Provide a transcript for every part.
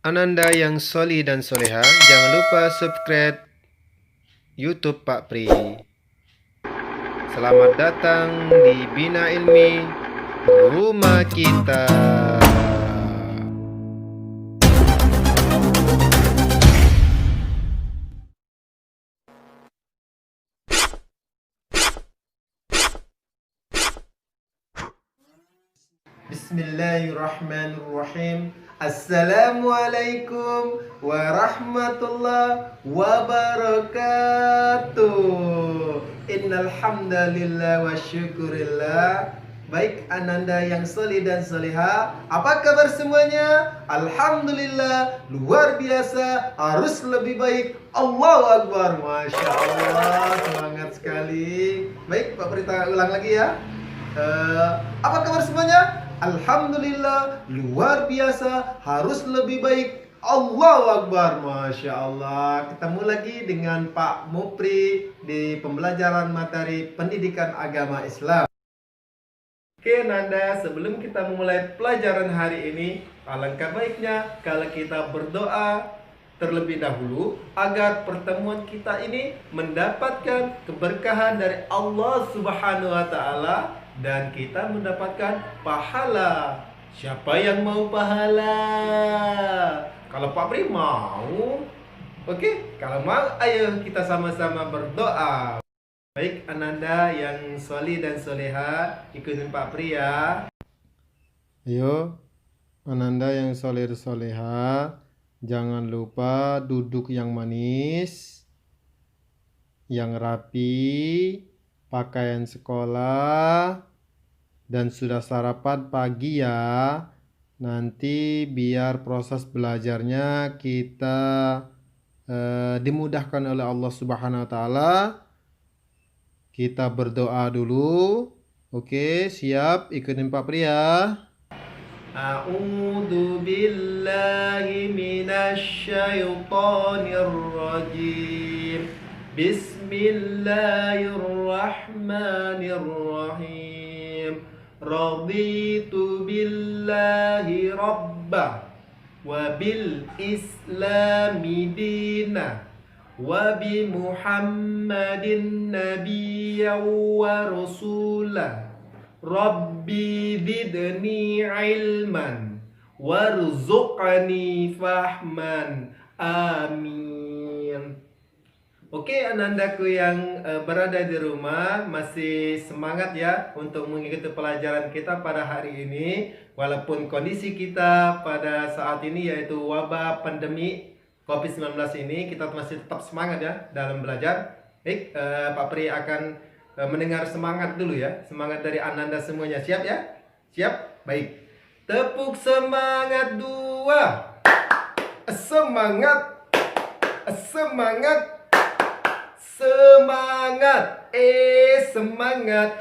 Ananda yang soli dan soleha, jangan lupa subscribe YouTube Pak Pri. Selamat datang di Bina Ilmi Rumah Kita. Bismillahirrahmanirrahim. Assalamualaikum warahmatullahi wabarakatuh. Innal hamdalillah wa syukurillah. Baik Ananda yang solih dan soleha, apa kabar semuanya? Alhamdulillah, luar biasa, harus lebih baik. Allahu Akbar, Masya Allah, semangat sekali. Baik Pak Prita, ulang lagi ya. Apa kabar semuanya? Alhamdulillah, luar biasa, harus lebih baik. Allahu Akbar, Masya Allah. Ketemu lagi dengan Pak Mupri di pembelajaran materi pendidikan agama Islam. Oke Nanda, sebelum kita memulai pelajaran hari ini, alangkah baiknya kalau kita berdoa terlebih dahulu agar pertemuan kita ini mendapatkan keberkahan dari Allah Subhanahu wa Ta'ala dan kita mendapatkan pahala. Siapa yang mau pahala? Kalau Pak Pri mau, oke? Kalau mau, ayo kita sama-sama berdoa. Baik Ananda yang soli dan soleha, ikutin Pak Pri ya. Ayo Ananda yang soleh dan soleha, jangan lupa duduk yang manis, yang rapi, pakaian sekolah, dan sudah sarapan pagi ya. Nanti biar proses belajarnya kita dimudahkan oleh Allah Subhanahu wa Ta'ala. Kita berdoa dulu. Oke, siap? Ikutin Pak Pria. A'udzu billahi minasyaitonir rajim. Bismillahirrahmanirrahim. Raditu billahi rabbah wa bil islami dinah wa bi Muhammadin nabiyyan wa rasulah. Rabbi zidni ilman warzuqni fahman. Amin. Oke Anandaku yang berada di rumah, masih semangat ya untuk mengikuti pelajaran kita pada hari ini. Walaupun kondisi kita pada saat ini yaitu wabah pandemi COVID-19 ini, kita masih tetap semangat ya dalam belajar. Baik, Pak Pri akan mendengar semangat dulu ya. Semangat dari Ananda semuanya. Siap ya? Siap? Baik. Tepuk semangat dua. Semangat. Semangat. Semangat. Semangat.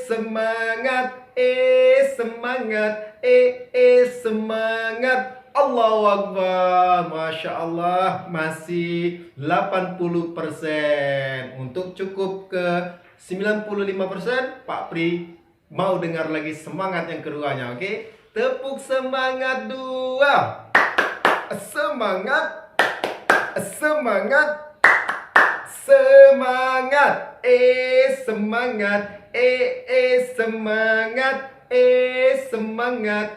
Semangat. Semangat. Semangat. Allahu Akbar. Masya Allah, masih 80%. Untuk cukup ke 95%, Pak Pri mau dengar lagi semangat yang keduanya. Oke? Tepuk semangat dua. Semangat. Semangat. Semangat. Semangat. Semangat. Semangat.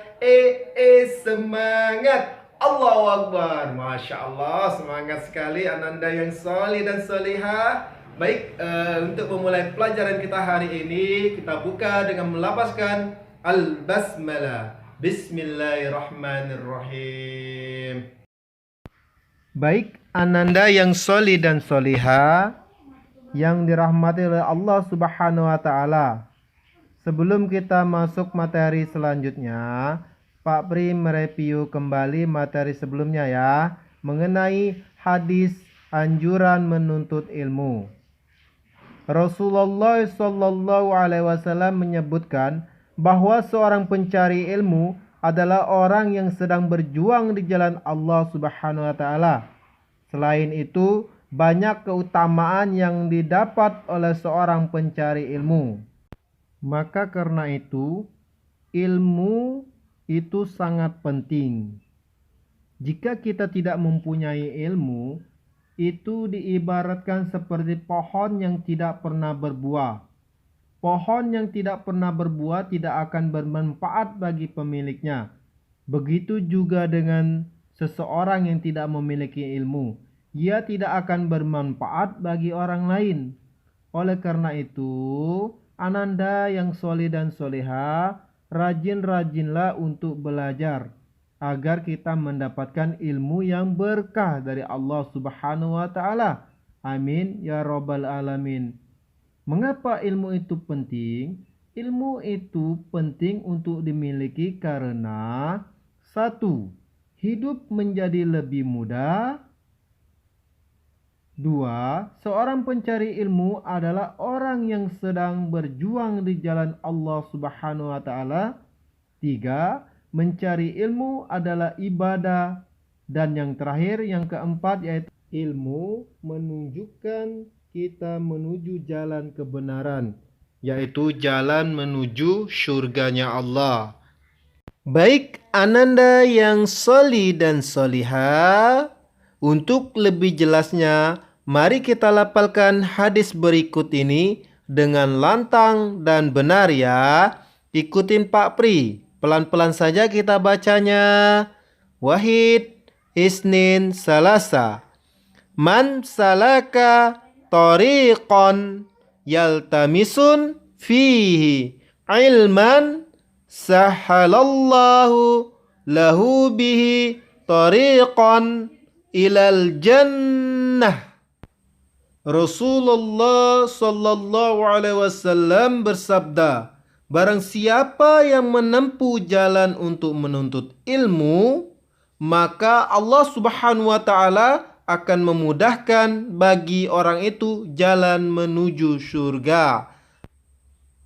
Semangat. Allahu Akbar. Masya Allah, semangat sekali Ananda yang solih dan solihah. Baik, untuk memulai pelajaran kita hari ini, kita buka dengan melafazkan Al-Basmalah. Bismillahirrahmanirrahim. Baik Ananda yang solih dan solihah, yang dirahmati oleh Allah Subhanahu wa Ta'ala. Sebelum kita masuk materi selanjutnya, Pak Pri mereview kembali materi sebelumnya ya, mengenai hadis anjuran menuntut ilmu. Rasulullah Shallallahu Alaihi Wasallam menyebutkan bahwa seorang pencari ilmu adalah orang yang sedang berjuang di jalan Allah Subhanahu Wa Taala. Selain itu, banyak keutamaan yang didapat oleh seorang pencari ilmu. Maka karena itu, ilmu itu sangat penting. Jika kita tidak mempunyai ilmu, itu diibaratkan seperti pohon yang tidak pernah berbuah. Pohon yang tidak pernah berbuah tidak akan bermanfaat bagi pemiliknya. Begitu juga dengan seseorang yang tidak memiliki ilmu. Ia tidak akan bermanfaat bagi orang lain. Oleh karena itu, Ananda yang soleh dan soleha, rajin-rajinlah untuk belajar agar kita mendapatkan ilmu yang berkah dari Allah Subhanahu wa taala. Amin ya rabbal alamin. Mengapa ilmu itu penting? Ilmu itu penting untuk dimiliki karena satu, hidup menjadi lebih mudah. Dua, seorang pencari ilmu adalah orang yang sedang berjuang di jalan Allah Subhanahu wa taala. Tiga, mencari ilmu adalah ibadah. Dan yang terakhir, yang keempat, yaitu ilmu menunjukkan kita menuju jalan kebenaran, yaitu jalan menuju surganya Allah. Baik Ananda yang soli dan soliha, untuk lebih jelasnya, mari kita lafalkan hadis berikut ini dengan lantang dan benar ya. Ikutin Pak Pri, pelan-pelan saja kita bacanya. Wahid, Isnin, Salasa. Man salaka tariqan yaltamisun fihi ilman sahalallahu lahu bihi tariqan ilal jannah. Rasulullah sallallahu alaihi wasallam bersabda, barang siapa yang menempuh jalan untuk menuntut ilmu, maka Allah Subhanahu wa taala akan memudahkan bagi orang itu jalan menuju surga.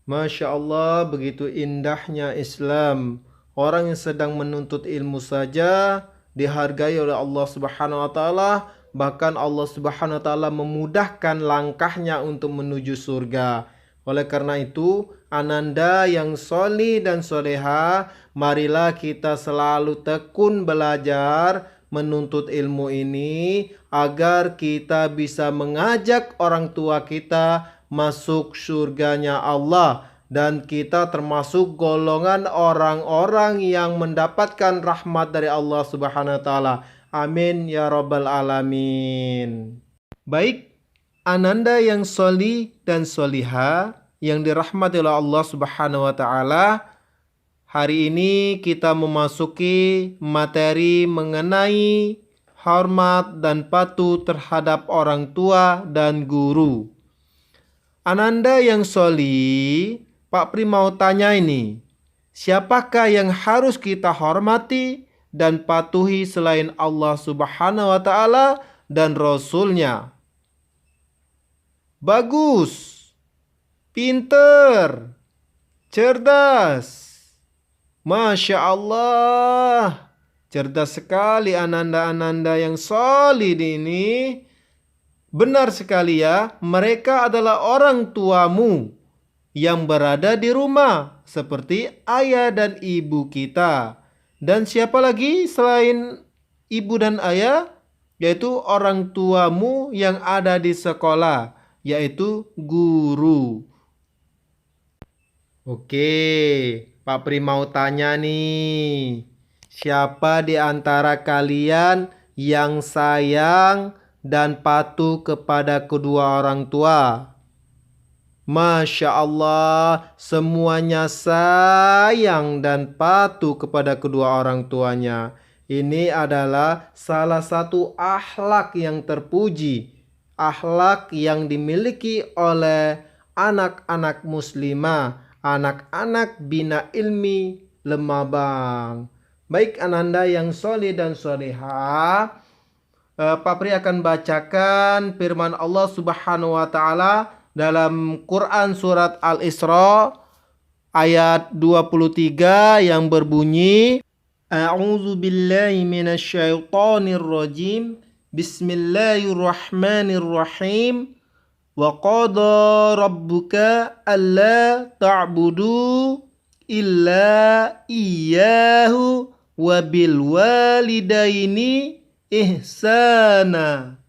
Masya Allah, begitu indahnya Islam. Orang yang sedang menuntut ilmu saja dihargai oleh Allah Subhanahu wa taala, bahkan Allah Subhanahu wa taala memudahkan langkahnya untuk menuju surga. Oleh karena itu, Ananda yang soli dan soleha, marilah kita selalu tekun belajar menuntut ilmu ini agar kita bisa mengajak orang tua kita masuk surganya Allah, dan kita termasuk golongan orang-orang yang mendapatkan rahmat dari Allah Subhanahu wa taala. Amin ya rabbal alamin. Baik, Ananda yang soli dan soliha yang dirahmati oleh Allah Subhanahu wa taala, hari ini kita memasuki materi mengenai hormat dan patuh terhadap orang tua dan guru. Ananda yang soli, Pak Pri mau tanya ini, siapakah yang harus kita hormati dan patuhi selain Allah Subhanahu wa taala dan Rasulnya? Bagus, pinter, cerdas. Masya Allah, cerdas sekali Ananda-Ananda yang solid ini. Benar sekali ya, mereka adalah orang tuamu yang berada di rumah, seperti ayah dan ibu kita. Dan siapa lagi selain ibu dan ayah? Yaitu orang tuamu yang ada di sekolah, yaitu guru. Oke, Pak Pri mau tanya nih, siapa di antara kalian yang sayang dan patuh kepada kedua orang tua? Masya Allah, semuanya sayang dan patuh kepada kedua orang tuanya. Ini adalah salah satu akhlak yang terpuji, akhlak yang dimiliki oleh anak-anak muslimah, anak-anak bina ilmi Lemabang. Baik Ananda yang soleh dan soleha, Pak Pri akan bacakan firman Allah Subhanahu wa taala dalam Quran surat Al-Isra ayat 23 yang berbunyi, A'udzu billahi minasyaitonir rajim. Bismillahirrahmanirrahim. Wa qada rabbuka alla ta'budu illa iyyahu wabil walidaini ihsana.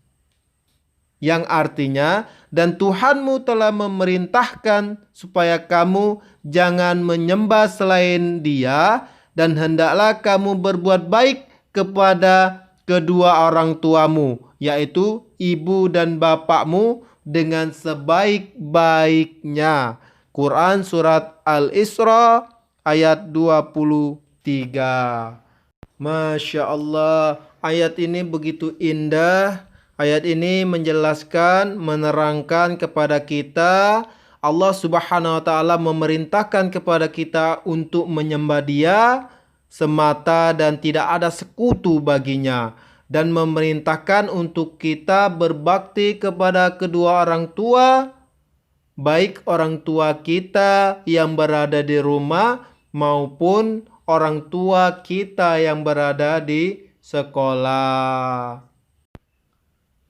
Yang artinya, dan Tuhanmu telah memerintahkan supaya kamu jangan menyembah selain Dia, dan hendaklah kamu berbuat baik kepada kedua orang tuamu, yaitu ibu dan bapakmu, dengan sebaik-baiknya. Quran Surat Al-Isra ayat 23. Masya Allah, ayat ini begitu indah. Ayat ini menjelaskan, menerangkan kepada kita, Allah Subhanahu wa Ta'ala memerintahkan kepada kita untuk menyembah Dia semata dan tidak ada sekutu baginya, dan memerintahkan untuk kita berbakti kepada kedua orang tua, baik orang tua kita yang berada di rumah maupun orang tua kita yang berada di sekolah.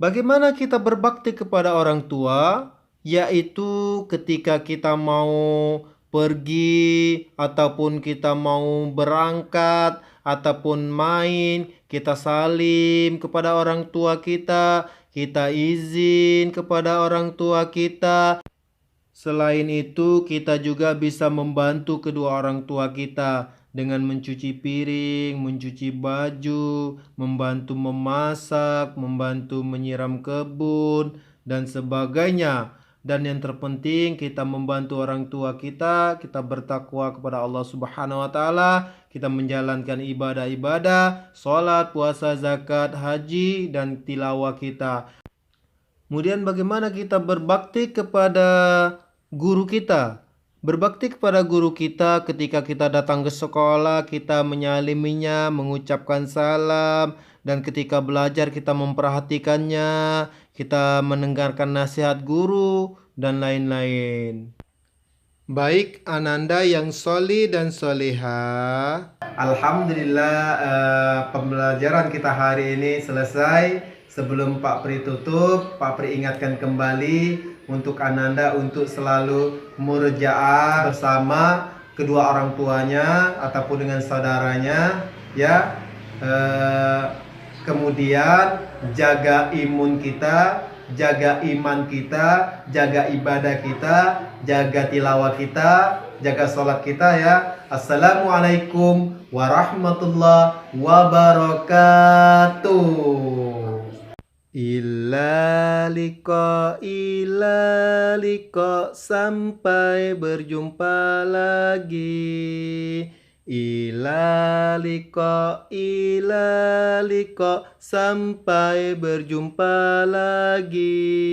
Bagaimana kita berbakti kepada orang tua? Yaitu ketika kita mau pergi, ataupun kita mau berangkat, ataupun main, kita salim kepada orang tua kita izin kepada orang tua kita. Selain itu, kita juga bisa membantu kedua orang tua kita dengan mencuci piring, mencuci baju, membantu memasak, membantu menyiram kebun, dan sebagainya. Dan yang terpenting, kita membantu orang tua kita bertakwa kepada Allah Subhanahu wa Ta'ala, kita menjalankan ibadah-ibadah, sholat, puasa, zakat, haji, dan tilawah kita. Kemudian bagaimana kita berbakti kepada guru kita? Berbakti kepada guru kita ketika kita datang ke sekolah, kita menyaliminya, mengucapkan salam, dan ketika belajar kita memperhatikannya, kita mendengarkan nasihat guru, dan lain-lain. Baik, Ananda yang soli dan soleha. Alhamdulillah, pembelajaran kita hari ini selesai. Sebelum Pak Pri tutup, Pak Pri ingatkan kembali untuk Ananda untuk selalu murjaah bersama kedua orang tuanya ataupun dengan saudaranya, ya. Kemudian jaga imun kita, jaga iman kita, jaga ibadah kita, jaga tilawah kita, jaga sholat kita, ya. Assalamualaikum warahmatullahi wabarakatuh. Ila liko sampai berjumpa lagi. Ila liko sampai berjumpa lagi.